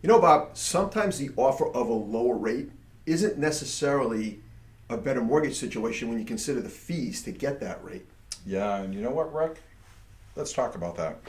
You know, Bob, sometimes the offer of a lower rate isn't necessarily a better mortgage situation when you consider the fees to get that rate. Yeah, and you know what, Rick? Let's talk about that.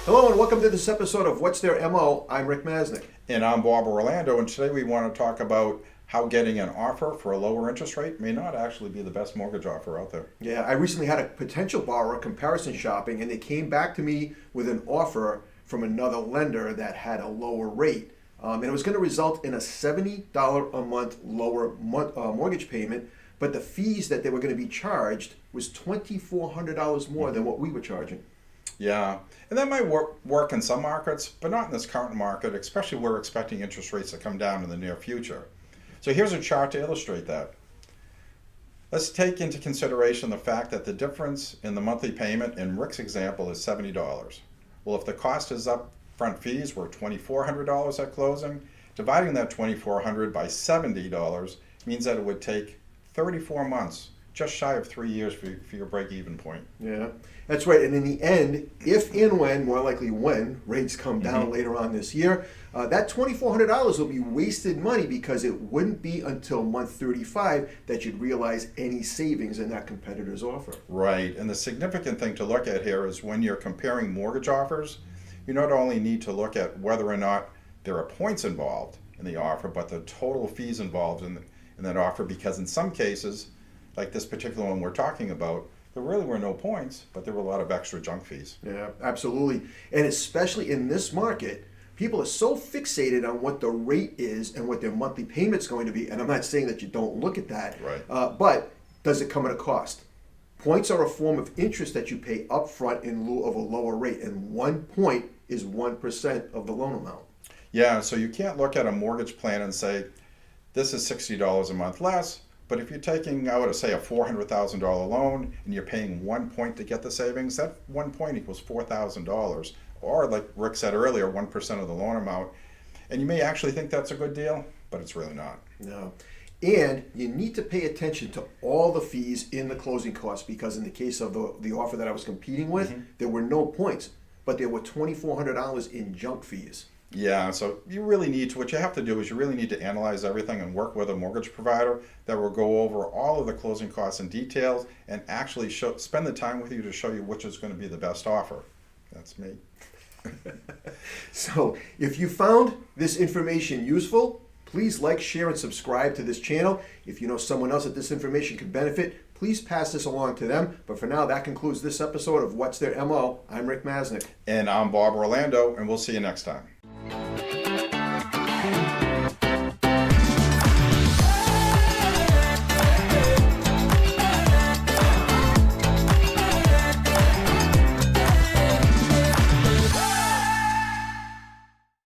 Hello and welcome to this episode of What's Their MO. I'm Rick Masnick. And I'm Bob Orlando, and today we want to talk about how getting an offer for a lower interest rate may not actually be the best mortgage offer out there. Yeah, I recently had a potential borrower comparison shopping and they came back to me with an offer from another lender that had a lower rate. And it was going to result in a $70 a month lower mortgage payment, but the fees that they were going to be charged was $2,400 more than what we were charging. Yeah, and that might work in some markets, but not in this current market, especially where we're expecting interest rates to come down in the near future. So here's a chart to illustrate that. Let's take into consideration the fact that the difference in the monthly payment in Rick's example is $70. Well, if the cost is upfront fees were $2,400 at closing, dividing that $2,400 by $70 means that it would take 34 months, just shy of 3 years for your break-even point. Yeah, that's right. And in the end, if and when, more likely when, rates come down later on this year, that $2,400 will be wasted money because it wouldn't be until month 35 that you'd realize any savings in that competitor's offer. Right, and the significant thing to look at here is when you're comparing mortgage offers, you not only need to look at whether or not there are points involved in the offer, but the total fees involved in that offer, because in some cases, like this particular one we're talking about, there really were no points, but there were a lot of extra junk fees. Yeah, absolutely. And especially in this market, people are so fixated on what the rate is and what their monthly payment's going to be. And I'm not saying that you don't look at that, Right. But does it come at a cost? Points are a form of interest that you pay upfront in lieu of a lower rate, and 1 point is 1% of the loan amount. Yeah, so you can't look at a mortgage plan and say, this is $60 a month less, but if you're taking out, say, a $400,000 loan and you're paying 1 point to get the savings, that 1 point equals $4,000. Or like Rick said earlier, 1% of the loan amount. And you may actually think that's a good deal, but it's really not. No. And you need to pay attention to all the fees in the closing costs, because in the case of the offer that I was competing with, there were no points, but there were $2,400 in junk fees. Yeah, so you really need to, what you have to do is you really need to analyze everything and work with a mortgage provider that will go over all of the closing costs and details and actually spend the time with you to show you which is going to be the best offer. That's me. So if you found this information useful, please like, share, and subscribe to this channel. If you know someone else that this information could benefit, please pass this along to them. But for now, that concludes this episode of What's Their MO. I'm Rick Masnick. And I'm Bob Orlando, and we'll see you next time.